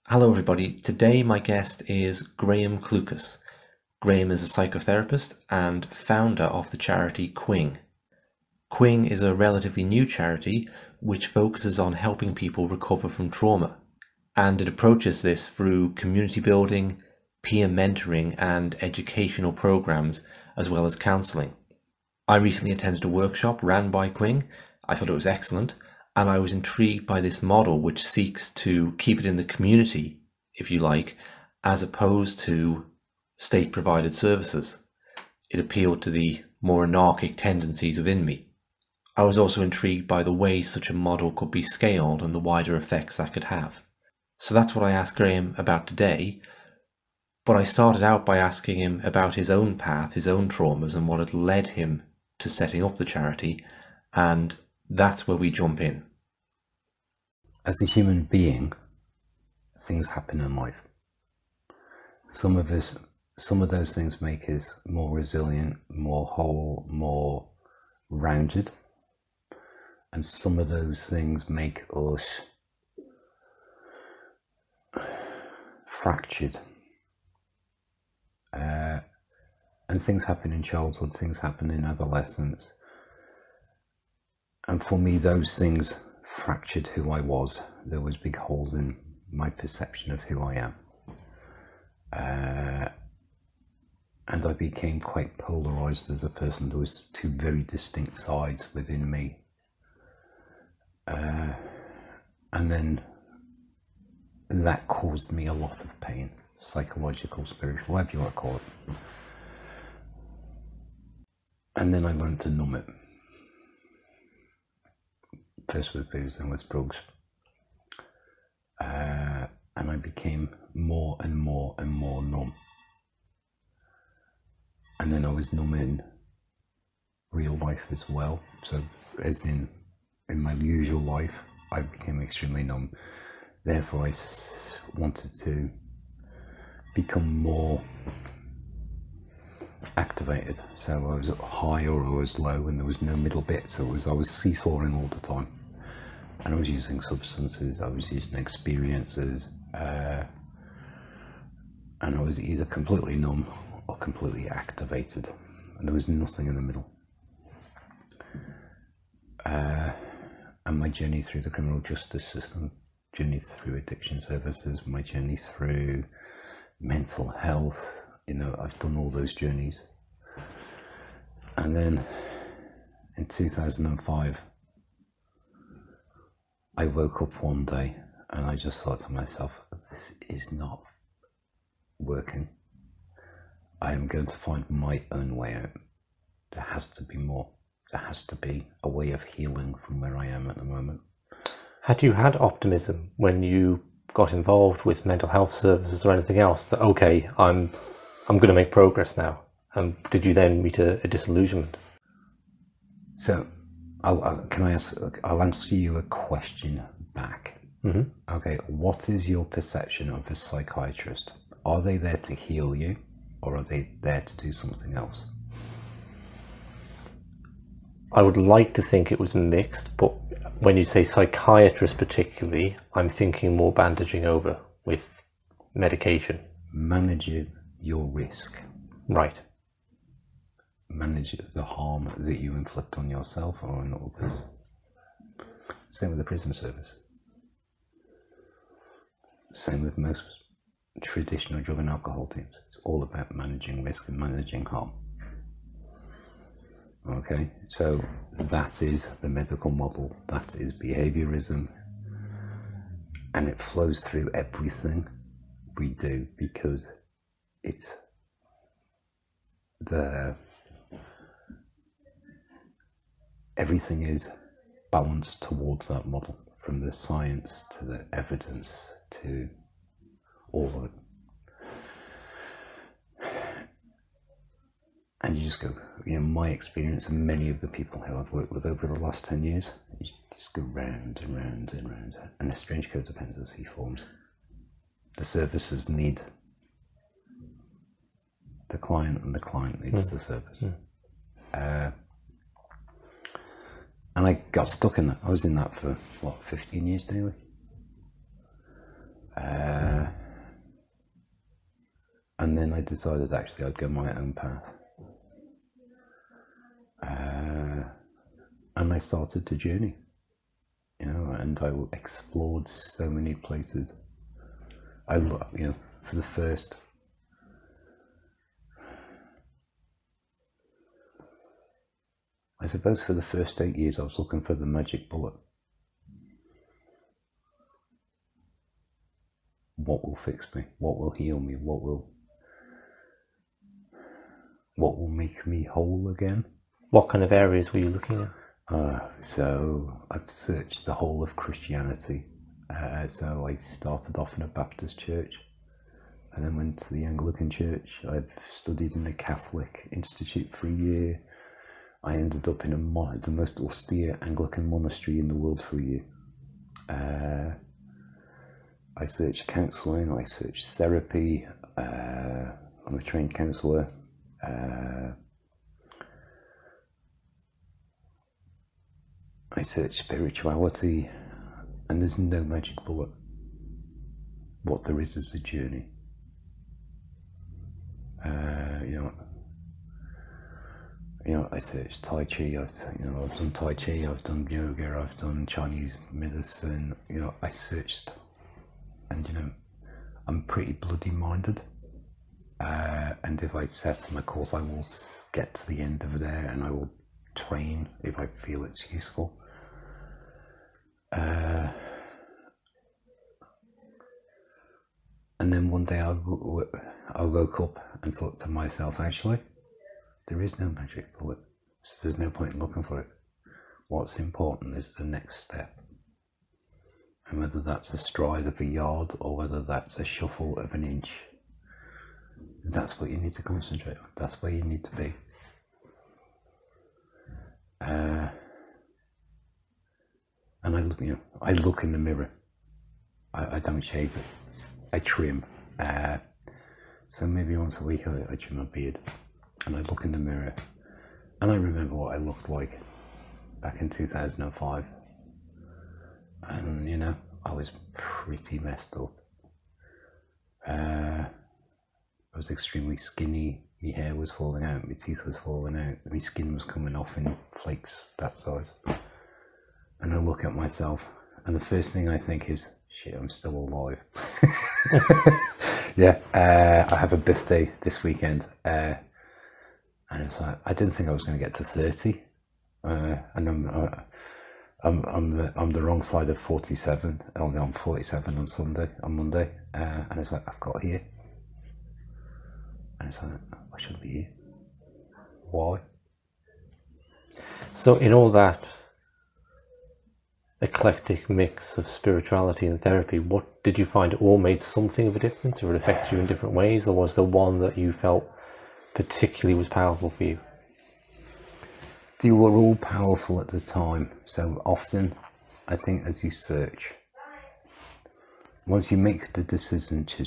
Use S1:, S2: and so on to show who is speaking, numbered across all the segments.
S1: Hello everybody, today my guest is Graham Clucas. Graham is a psychotherapist and founder of the charity Quing. Quing is a relatively new charity which focuses on helping people recover from trauma, and it approaches this through community building, peer mentoring and educational programs, as well as counselling. I recently attended a workshop ran by Quing. I thought it was excellent, and I was intrigued by this model which seeks to keep it in the community, if you like, as opposed to state-provided services. It appealed to the more anarchic tendencies within me. I was also intrigued by the way such a model could be scaled and the wider effects that could have. So that's what I asked Graham about today, but I started out by asking him about his own path, his own traumas, and what had led him to setting up the charity, and that's where we jump in.
S2: As a human being, things happen in life. Some of those things make us more resilient, more whole, more rounded, and some of those things make us fractured. And things happen in childhood, things happen in adolescence. And for me, those things fractured who I was. There was big holes in my perception of who I am. And I became quite polarized as a person. There was two very distinct sides within me. And then that caused me a lot of pain, psychological, spiritual, whatever you want to call it. And then I learned to numb it. First with booze, then with drugs. And I became more and more and more numb. And then I was numb in real life as well. So as in my usual life, I became extremely numb. Therefore, I wanted to become more activated. So I was high or I was low, and there was no middle bit. So I was seesawing all the time. And I was using substances, I was using experiences, and I was either completely numb or completely activated, and there was nothing in the middle. And my journey through the criminal justice system, journey through addiction services, my journey through mental health, I've done all those journeys. And then in 2005, I woke up one day and I just thought to myself, this is not working. I am going to find my own way out. There has to be more. There has to be a way of healing from where I am at the moment.
S1: Had you had optimism when you got involved with mental health services or anything else that, okay, I'm going to make progress now? Did you then meet a disillusionment?
S2: So I'll answer you a question back.
S1: Mm-hmm.
S2: Okay, what is your perception of a psychiatrist? Are they there to heal you, or are they there to do something else?
S1: I would like to think it was mixed, but when you say psychiatrist particularly, I'm thinking more bandaging over with medication.
S2: Manage your risk.
S1: Right.
S2: Manage the harm that you inflict on yourself or on others. Same with the prison service. Same with most traditional drug and alcohol teams. It's all about managing risk and managing harm. Okay, so that is the medical model, that is behaviorism, and it flows through everything we do because it's everything is balanced towards that model, from the science to the evidence to all of it. And you just go, my experience and many of the people who I've worked with over the last 10 years, you just go round and round and round, and a strange codependency forms. The services need the client and the client needs the service. And I got stuck in that. I was in that for, 15 years nearly. And then I decided actually I'd go my own path. And I started to journey, and I explored so many places. For the first, I suppose for the first 8 years I was looking for the magic bullet. What will fix me? What will heal me? What will make me whole again?
S1: What kind of areas were you looking at?
S2: So I've searched the whole of Christianity. So I started off in a Baptist church, and then went to the Anglican church. I've studied in a Catholic institute for a year. I ended up in the most austere Anglican monastery in the world for a year. I searched counselling, I searched therapy. I'm a trained counsellor. I searched spirituality, and there's no magic bullet. What there is a journey. I searched Tai Chi. I've done Tai Chi. I've done yoga. I've done Chinese medicine. I searched, and I'm pretty bloody minded. And if I set on a course, I will get to the end of there, and I will train if I feel it's useful. And then one day I woke up and thought to myself, actually, there is no magic bullet, so there's no point in looking for it. What's important is the next step. And whether that's a stride of a yard or whether that's a shuffle of an inch, that's what you need to concentrate on. That's where you need to be. And I look in the mirror. I don't shave it. I trim. So maybe once a week I trim my beard, and I look in the mirror, and I remember what I looked like back in 2005. And I was pretty messed up. I was extremely skinny. My hair was falling out. My teeth was falling out. My skin was coming off in flakes that size. And I look at myself, and the first thing I think is, shit, I'm still alive. Yeah, I have a birthday this weekend, and it's like, I didn't think I was going to get to 30, and I'm the wrong side of 47. I'm 47 on Monday, and it's like, I've got here, and it's like, I shouldn't be here. Why?
S1: So in all that eclectic mix of spirituality and therapy, what did you find all made something of a difference, or it affected you in different ways, or was there one that you felt particularly was powerful for you?
S2: They were all powerful at the time. So often, I think as you search, once you make the decision to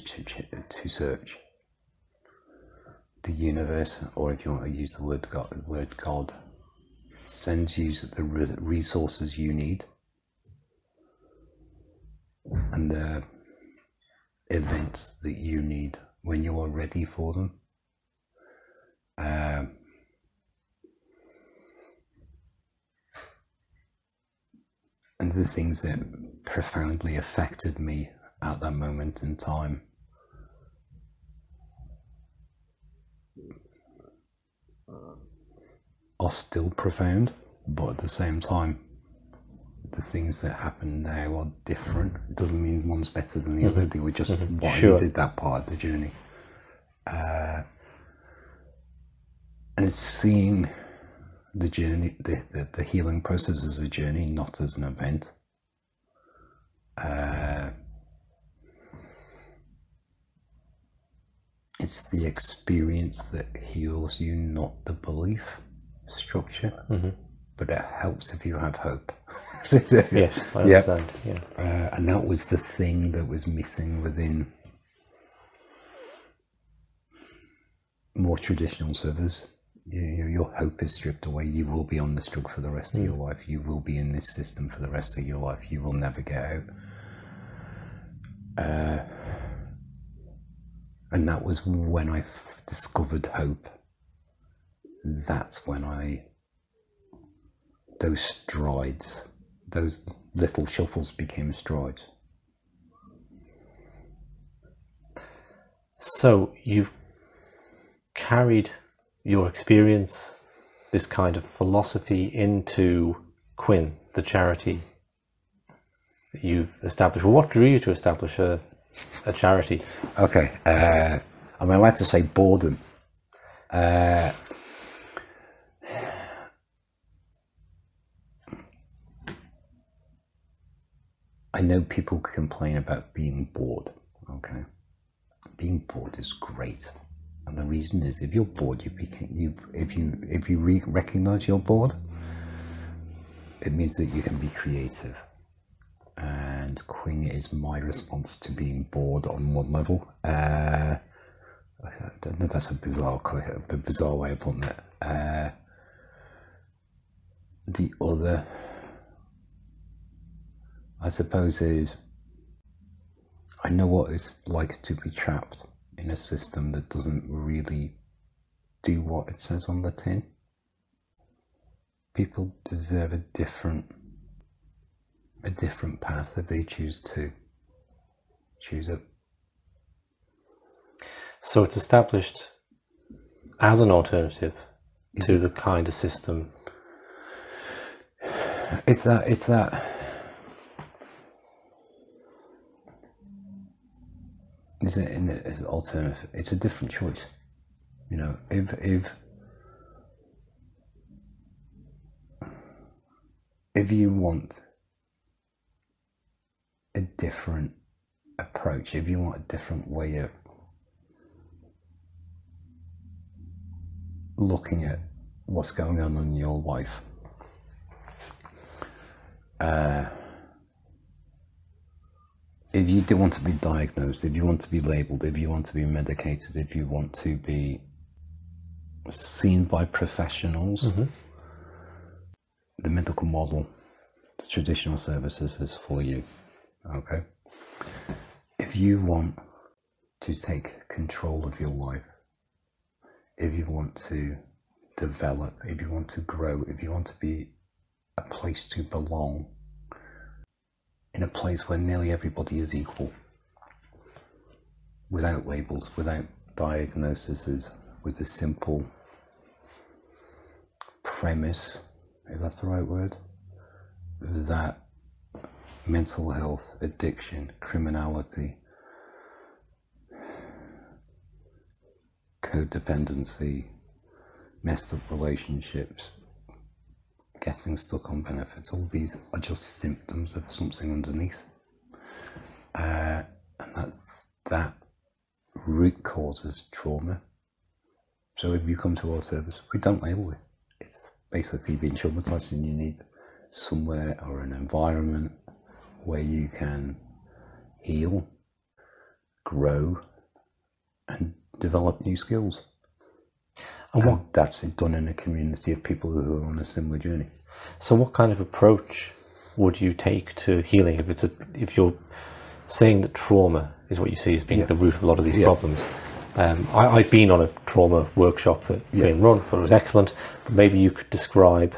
S2: search, the universe, or if you want to use the word God, sends you the resources you need and the events that you need when you are ready for them. And the things that profoundly affected me at that moment in time are still profound, but at the same time, the things that happen now are different. It doesn't mean one's better than the other. They were just why you did that part of the journey. And it's seeing the journey, the healing process as a journey, not as an event. It's the experience that heals you, not the belief structure. But it helps if you have hope.
S1: Yes, I understand. Yeah.
S2: And that was the thing that was missing within more traditional service. Your hope is stripped away. You will be on this drug for the rest of your life. You will be in this system for the rest of your life. You will never get out. And that was when I discovered hope. That's when those strides, those little shuffles became strides.
S1: So you've carried your experience, this kind of philosophy, into Quing, the charity that you've established. Well, what drew you to establish a charity?
S2: Okay, I'm allowed to say boredom. I know people complain about being bored. Okay, being bored is great, and the reason is, if you're bored, if you recognize you're bored, it means that you can be creative. And Quing is my response to being bored on one level. I don't know if that's a bizarre way of putting it. The other, I suppose, is I know what it's like to be trapped in a system that doesn't really do what it says on the tin. People deserve a different path if they choose to choose it.
S1: So it's established as an alternative to the kind of system.
S2: It's that is it in an alternative? It's a different choice. You know, if you want a different approach, if you want a different way of looking at what's going on in your life, if you do want to be diagnosed, if you want to be labelled, if you want to be medicated, if you want to be seen by professionals, the medical model, the traditional services is for you. Okay? If you want to take control of your life, if you want to develop, if you want to grow, if you want to be a place to belong, in a place where nearly everybody is equal, without labels, without diagnoses, with a simple premise, if that's the right word, that mental health, addiction, criminality, codependency, messed up relationships, getting stuck on benefits, all these are just symptoms of something underneath. And that root causes trauma. So if you come to our service, we don't label it. It's basically being traumatized, and you need somewhere or an environment where you can heal, grow, and develop new skills. And that's done in a community of people who are on a similar journey.
S1: So what kind of approach would you take to healing? If you're saying that trauma is what you see as being at the root of a lot of these problems. I've been on a trauma workshop that Quing run, but it was excellent. But maybe you could describe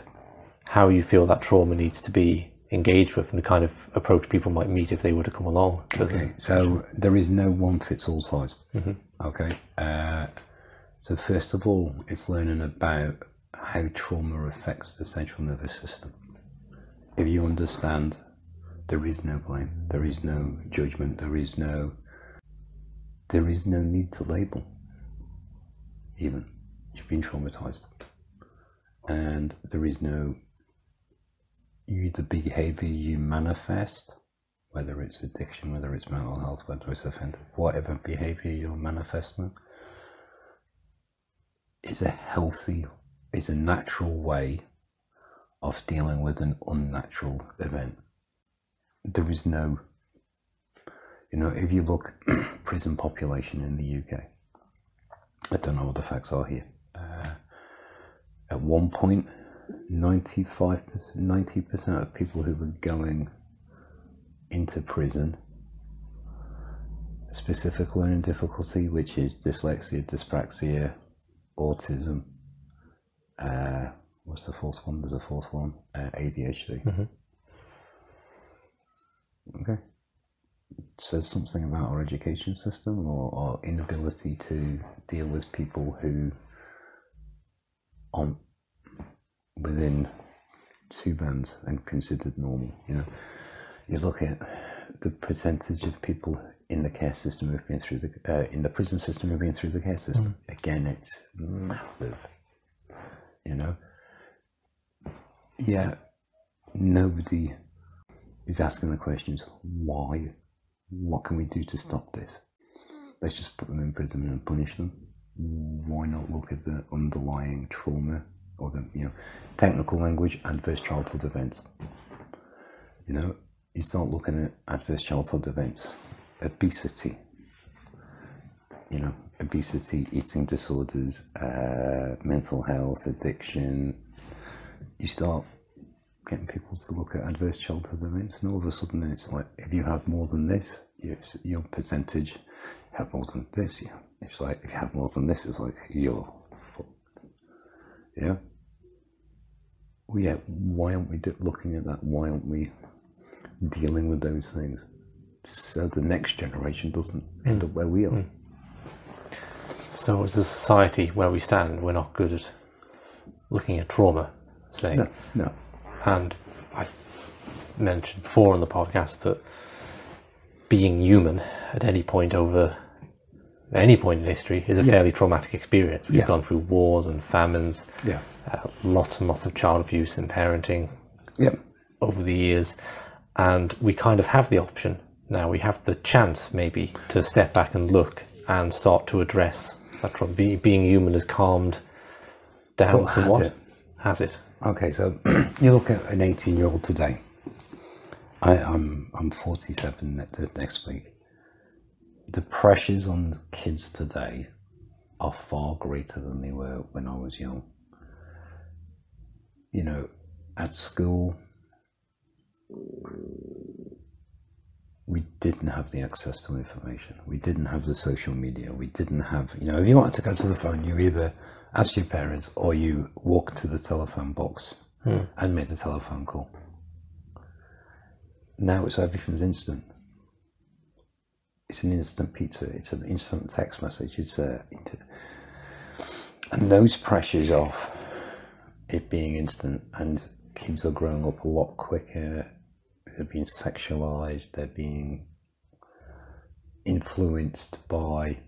S1: how you feel that trauma needs to be engaged with, and the kind of approach people might meet if they were to come along.
S2: Okay, so there is no one fits all size. Okay, so first of all, it's learning about how trauma affects the central nervous system. If you understand, there is no blame, there is no judgment, there is no need to label. Even you've been traumatized, and there is no the behavior you manifest, whether it's addiction, whether it's mental health, whether it's offended, whatever behavior you're manifesting, is a natural way of dealing with an unnatural event. There is no, if you look prison population in the UK, I don't know what the facts are here. At one point, 90% of people who were going into prison specific learning difficulty, which is dyslexia, dyspraxia, autism. What's the fourth one? There's a fourth one. ADHD. Okay. Says something about our education system, or our inability to deal with people who aren't within two bands and considered normal. You know, you look at the percentage of people in the care system who've been through the in the prison system who've been through the care system. Again, it's massive. You know, yeah, nobody is asking the questions, why? What can we do to stop this? Let's just put them in prison and punish them. Why not look at the underlying trauma, or the, you know, technical language, adverse childhood events? You know, you start looking at adverse childhood events, obesity, you know, obesity, eating disorders, mental health, addiction. You start getting people to look at adverse childhood events, and all of a sudden it's like, if you have more than this, your percentage have more than this. Yeah, it's like, if you have more than this, it's like you're fucked. Yeah. Well, yeah. Why aren't we looking at that? Why aren't we dealing with those things so the next generation doesn't end up where we are?
S1: So, as a society where we stand, we're not good at looking at trauma, say.
S2: No.
S1: And I've mentioned before on the podcast that being human at any point in history is a fairly traumatic experience. We've gone through wars and famines, lots and lots of child abuse and parenting over the years, and we kind of have the option now. We have the chance maybe to step back and look and start to address that trauma. Being human has calmed down somewhat. Has it?
S2: Okay, so you look at an 18-year-old today. I'm 47 next week. The pressures on kids today are far greater than they were when I was young. You know, at school, we didn't have the access to information. We didn't have the social media. We didn't have, you know, if you wanted to go to the phone, you either asked your parents or you walked to the telephone box and made a telephone call. Now everything's instant. It's an instant pizza. It's an instant text message. And those pressures of it being instant, and kids are growing up a lot quicker. They're being sexualized. They're being influenced by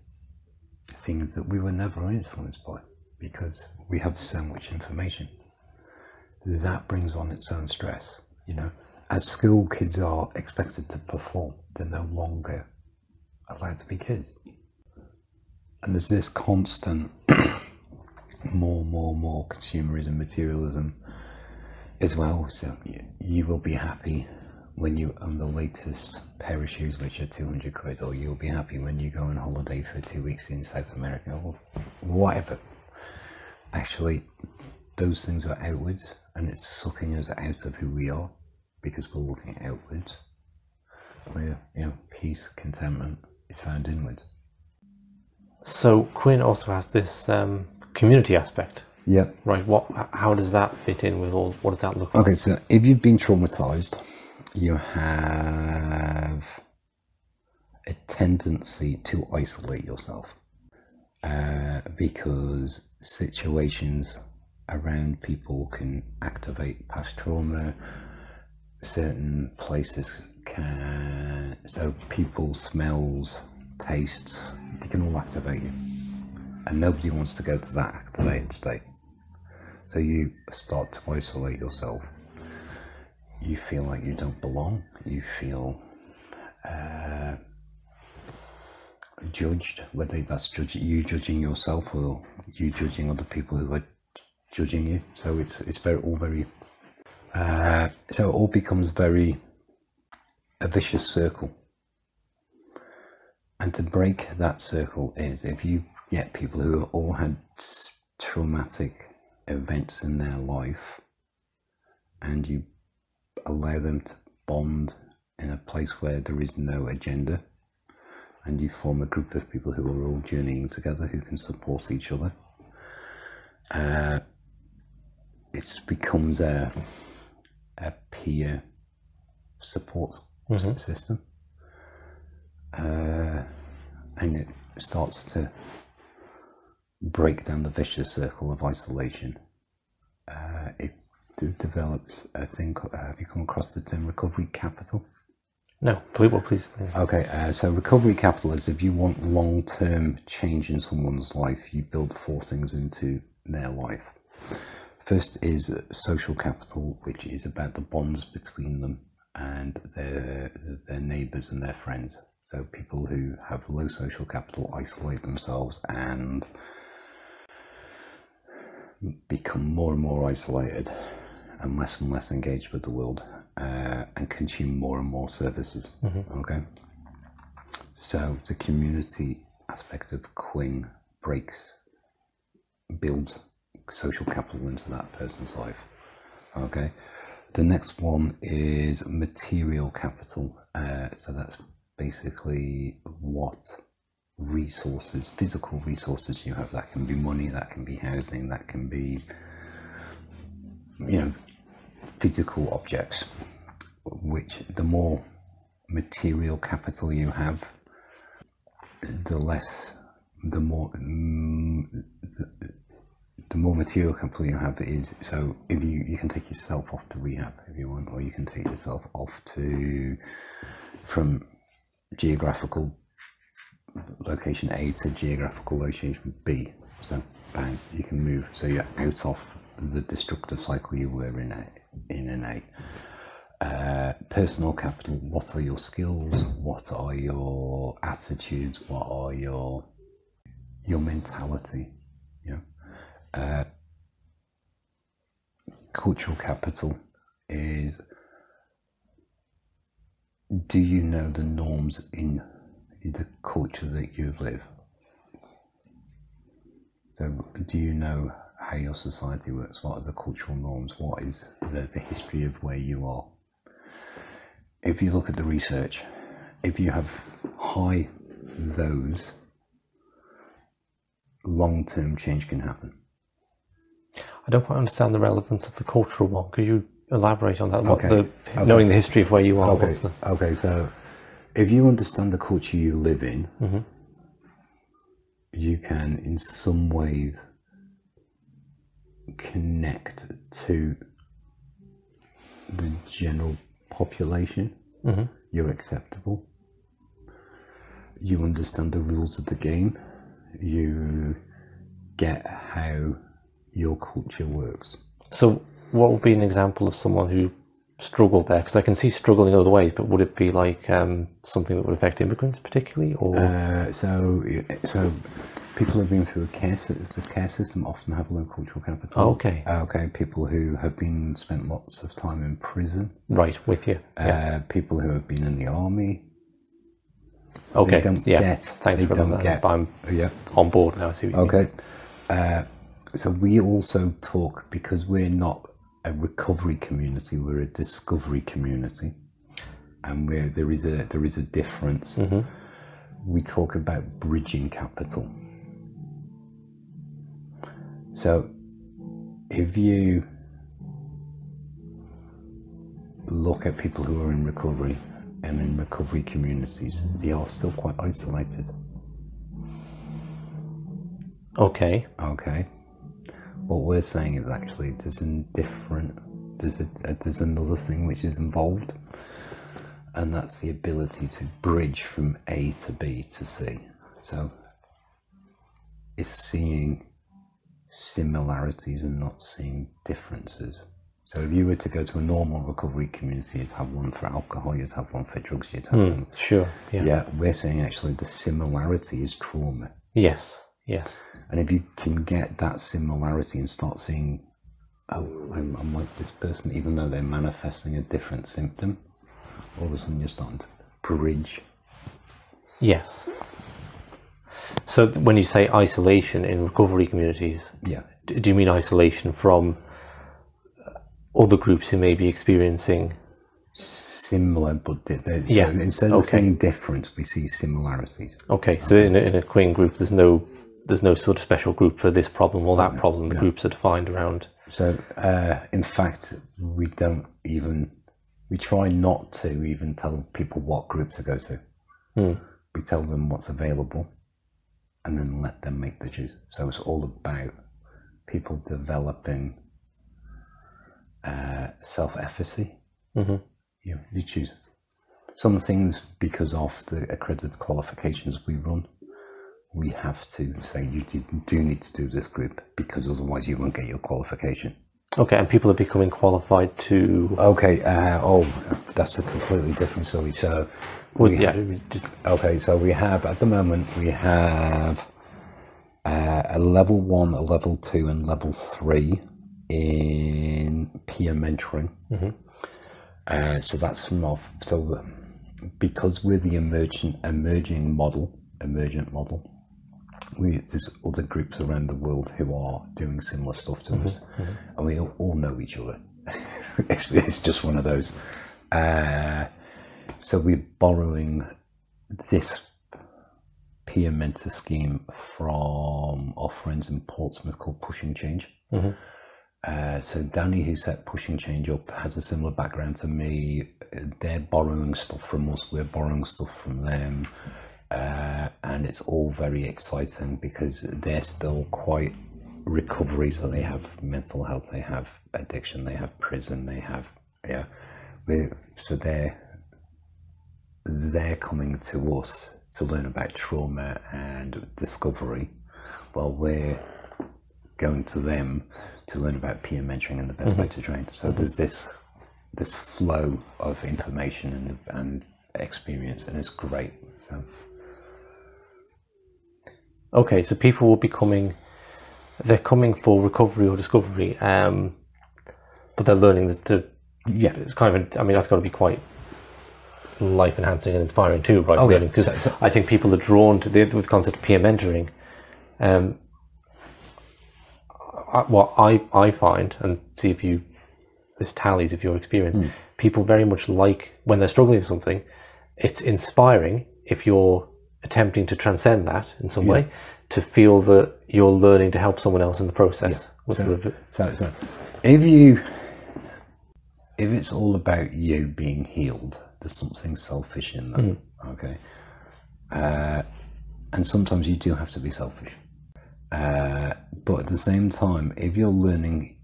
S2: things that we were never influenced by, because we have so much information. That brings on its own stress. You know, as school kids are expected to perform, they're no longer allowed to be kids. And there's this constant more consumerism, materialism as well. So you will be happy when you own the latest pair of shoes, which are 200 quid, or you'll be happy when you go on holiday for 2 weeks in South America, or whatever. Actually, those things are outwards, and it's sucking us out of who we are, because we're looking outwards, where, you know, peace, contentment is found inwards.
S1: So Quinn also has this community aspect.
S2: Yeah.
S1: Right. How does that fit in with all? What does that look like?
S2: Okay, so if you've been traumatized, you have a tendency to isolate yourself, because situations around people can activate past trauma. Certain places can, so people, smells, tastes, they can all activate you, and nobody wants to go to that activated state. So you start to isolate yourself. You feel like you don't belong. You feel judged, whether that's you judging yourself or you judging other people who are judging you. So it's all very so it all becomes very a vicious circle. And to break that circle is if you get people who have all had traumatic events in their life, and you allow them to bond in a place where there is no agenda, and you form a group of people who are all journeying together, who can support each other. It becomes a peer support system, and it starts to break down the vicious circle of isolation. It develops a thing. Have you come across the term recovery capital?
S3: No, please.
S2: Okay, so recovery capital is if you want long-term change in someone's life, you build 4 things into their life. First is social capital, which is about the bonds between them and their neighbours and their friends. So people who have low social capital isolate themselves and become more and more isolated and less engaged with the world, and consume more and more services. Okay, so the community aspect of Quing builds social capital into that person's life. Okay, the next one is material capital. So that's basically what resources, physical resources you have. That can be money, that can be housing, that can be, physical objects. Which the more material capital you have, the more material capital you have is, so if you can take yourself off to rehab if you want, or you can take yourself off from geographical location A to geographical location B. So bang, you can move. So you're out of the destructive cycle you were in an A. Personal capital, what are your skills, what are your attitudes, what are your mentality, cultural capital is, do you know the norms in the culture that you live? So do you know how your society works? What are the cultural norms? What is the history of where you are? If you look at the research, if you have high those, long-term change can happen.
S3: I don't quite understand the relevance of the cultural one. Could you elaborate on that?
S2: Okay.
S3: Knowing the history of where you are.
S2: Okay, so if you understand the culture you live in, you can in some ways connect to the general population. You're acceptable. You understand the rules of the game. You get how your culture works.
S3: So what would be an example of someone who struggled there? Because I can see struggle in other ways, but would it be like something that would affect immigrants particularly, or
S2: so people have been through the care system often have low cultural capital.
S3: Oh, okay.
S2: Okay, people who have spent lots of time in prison.
S3: Right, with you.
S2: People who have been in the army. So
S3: Okay.
S2: They don't get.
S3: Thanks
S2: they
S3: for
S2: don't
S3: that.
S2: get.
S3: I'm
S2: Yeah.
S3: on board now. I see what you mean.
S2: Okay. So we also talk, because we're not a recovery community, we're a discovery community, and there is a difference. We talk about bridging capital. So if you look at people who are in recovery and in recovery communities, they are still quite isolated.
S3: Okay.
S2: What we're saying is actually there's another thing which is involved, and that's the ability to bridge from A to B to C. So it's seeing similarities and not seeing differences. So if you were to go to a normal recovery community, you'd have one for alcohol, you'd have one for drugs, you'd have one.
S3: Sure. Yeah.
S2: We're saying actually the similarity is trauma.
S3: Yes.
S2: And if you can get that similarity and start seeing, oh, I'm like this person, even though they're manifesting a different symptom, all of a sudden you're starting to bridge.
S3: Yes. So when you say isolation in recovery communities, do you mean isolation from other groups who may be experiencing
S2: similar, but so
S3: Yeah.
S2: instead of saying different, we see similarities.
S3: Okay, so in a Quing group, there's no sort of special group for this problem or that problem. The groups are defined around.
S2: So in fact, we try not to even tell people what group to go to. We tell them what's available and then let them make the choice. So it's all about people developing self-efficacy. You choose some things because of the accredited qualifications we run. We have to say you do need to do this group because otherwise you won't get your qualification.
S3: Okay, and people are becoming qualified to...
S2: Okay, that's a completely different story. So, so we have, at the moment, we have a level 1, a level 2 and level 3 in peer mentoring. So that's from off. So because we're the emergent model, there's other groups around the world who are doing similar stuff to us, and we all know each other. It's just one of those. So we're borrowing this peer mentor scheme from our friends in Portsmouth called Pushing Change. So Danny, who set Pushing Change up, has a similar background to me. They're borrowing stuff from us, we're borrowing stuff from them. And it's all very exciting because they're still quite recovery. So they have mental health, they have addiction, they have prison, they have so they're coming to us to learn about trauma and discovery, while we're going to them to learn about peer mentoring and the best way to train. So there's this flow of information and experience, and it's great. So.
S3: Okay, so people will be they're coming for recovery or discovery, but they're learning it's kind of, that's got to be quite life enhancing and inspiring too, right? Because I think people are drawn to the concept of peer mentoring. What I find, and see if this tallies with your experience, people very much like when they're struggling with something, it's inspiring if you're attempting to transcend that in some way, to feel that you're learning to help someone else in the process.
S2: So if it's all about you being healed, there's something selfish in that. Okay, and sometimes you do have to be selfish, but at the same time, if you're learning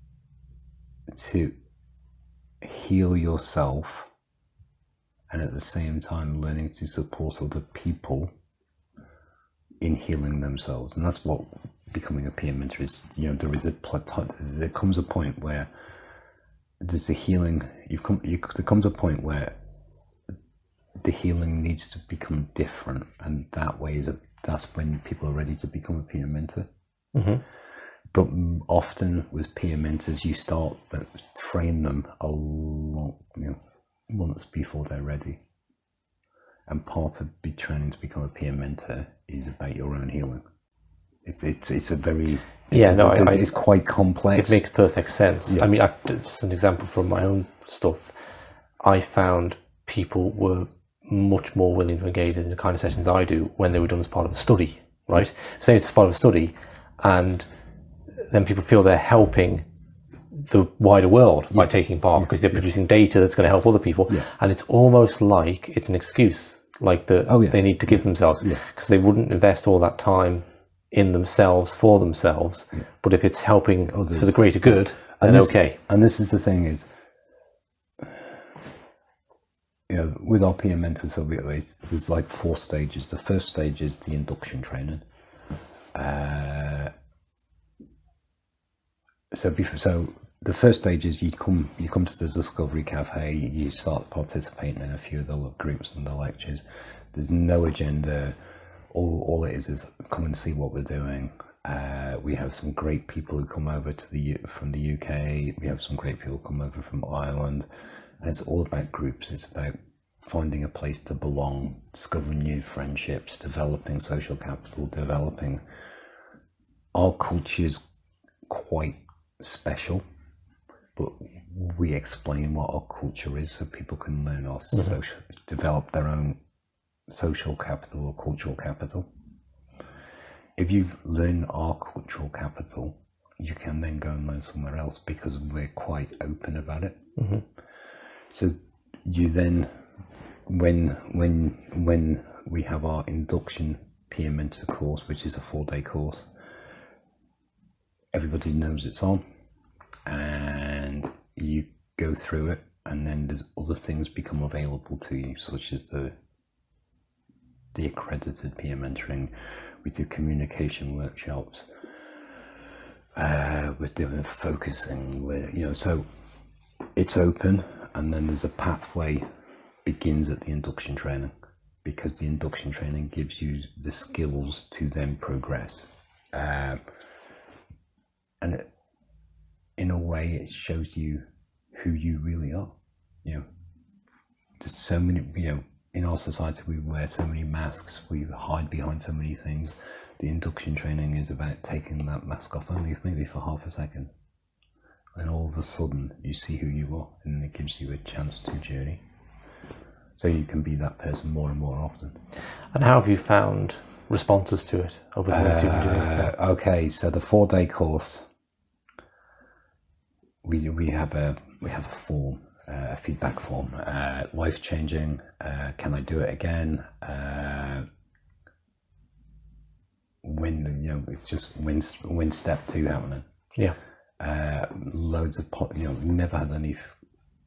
S2: to heal yourself and at the same time learning to support other people in healing themselves, and that's what becoming a peer mentor is. There comes a point where there's a healing. There comes a point where the healing needs to become different, and that's when people are ready to become a peer mentor. But often with peer mentors, you start to train them months before they're ready. And part of training to become a peer mentor is about your own healing. It's quite complex.
S3: It makes perfect sense. Just an example from my own stuff. I found people were much more willing to engage in the kind of sessions I do when they were done as part of a study, right? Say it's part of a study, and then people feel they're helping the wider world by taking part because they're producing data that's going to help other people, and it's almost like it's an excuse, like they need to give themselves, because they wouldn't invest all that time in themselves for themselves. But if it's helping others for the greater good, then
S2: And this is the thing is, with our peer mentors, there's like 4 stages. The first stage is the induction training. So the first stage is you come to the Discovery Cafe, you start participating in a few of the groups and the lectures. There's no agenda. All it is come and see what we're doing. We have some great people who come over from the UK. We have some great people come over from Ireland, and it's all about groups. It's about finding a place to belong, discovering new friendships, developing social capital, developing. Our culture's quite special. but we explain what our culture is so people can learn our social, develop their own social capital or cultural capital. If you learn our cultural capital, you can then go and learn somewhere else because we're quite open about it. So you then, when we have our induction peer mentor course, which is a 4-day course, everybody knows it's on, and you go through it, and then there's other things become available to you, such as the accredited peer mentoring. We do communication workshops, we're doing focusing, so it's open, and then there's a pathway begins at the induction training, because the induction training gives you the skills to then progress, and in a way it shows you who you really are. There's so many, in our society we wear so many masks, we hide behind so many things. The induction training is about taking that mask off only maybe for half a second, and all of a sudden you see who you are, and it gives you a chance to journey, so you can be that person more and more often.
S3: And how have you found responses to it over the months you've been doing it?
S2: Okay, so the 4-day course, we have a form, a feedback form, life changing, can I do it again, when it's just when step 2 happening. Loads of never had any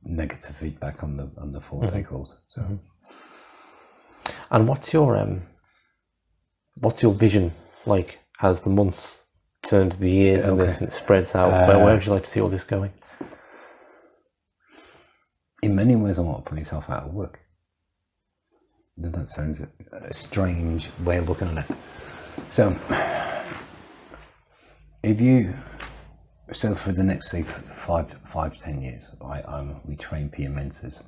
S2: negative feedback on the 4-day course. So
S3: and what's your vision like as the months turn to the years and this and it spreads out? Where would you like to see all this going?
S2: In many ways, I want to put myself out of work. That sounds a strange way of looking at it. So, for the next, say, 5-10 years, we train peer mentors,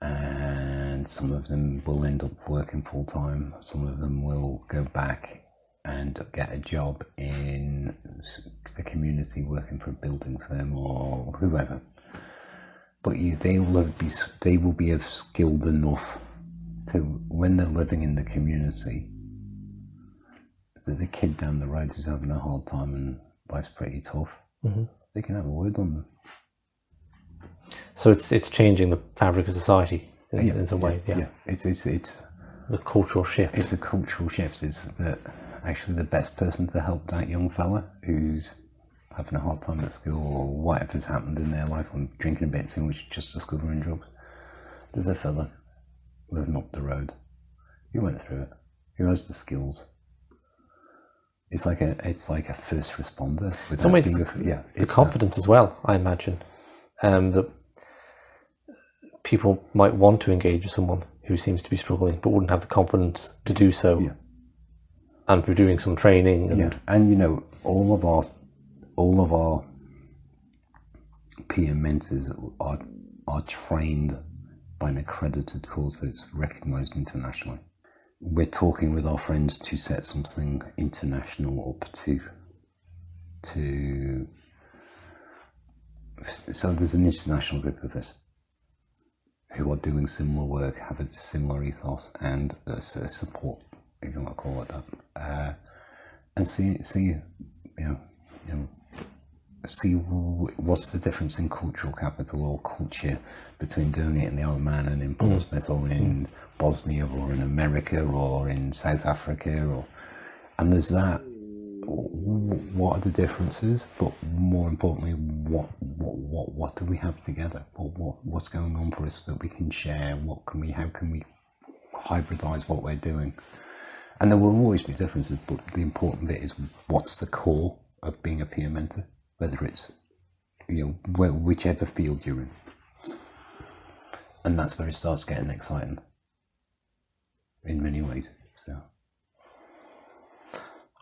S2: and some of them will end up working full time. Some of them will go back and get a job in the community, working for a building firm or whoever. But they will be skilled enough to, when they're living in the community, the kid down the road who's having a hard time and life's pretty tough, they can have a word on them.
S3: So it's changing the fabric of society in some way.
S2: It's
S3: a cultural shift.
S2: It's a cultural shift. It's that actually the best person to help that young fella who's having a hard time at school or whatever's happened in their life, on drinking a bit too much, just discovering drugs. There's a fella living up the road who went through it, who has the skills. It's like a first responder.
S3: In some ways, the competence as well, I imagine, that people might want to engage with someone who seems to be struggling but wouldn't have the confidence to do so. And for doing some training
S2: and all of our peer mentors are trained by an accredited course that's recognised internationally. We're talking with our friends to set something international up so there's an international group of us who are doing similar work, have a similar ethos and a support, if you want to call it that, and see what's the difference in cultural capital or culture between doing it in the Isle of Man and in Portsmouth or in Bosnia or in America or in South Africa, and there's that. What are the differences? But more importantly, what do we have together? What's going on for us that we can share? How can we hybridize what we're doing? And there will always be differences, but the important bit is what's the core of being a peer mentor, whether it's whichever field you're in, and that's where it starts getting exciting in many ways. So,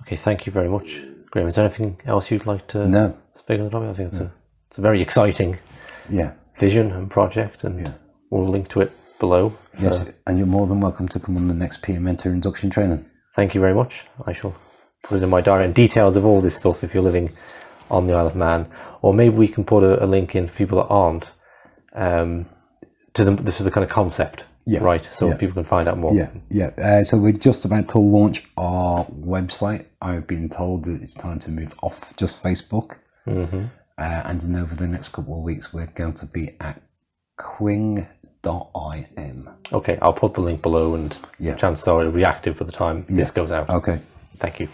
S3: okay, thank you very much, Graham. Is there anything else you'd like to speak on the topic? I think it's a very exciting vision and project, and we'll link to it below.
S2: Yes, and you're more than welcome to come on the next peer mentor induction training.
S3: Thank you very much. I shall put it in my diary, and details of all this stuff, if you're living on the Isle of Man, or maybe we can put a link in for people that aren't. To them, this is the kind of concept, right? So people can find out more.
S2: So we're just about to launch our website. I've been told that it's time to move off just Facebook, and then over the next couple of weeks, we're going to be at Quing.im.
S3: Okay, I'll put the link below, and chances are it'll be active by the time this goes out.
S2: Okay.
S3: Thank you.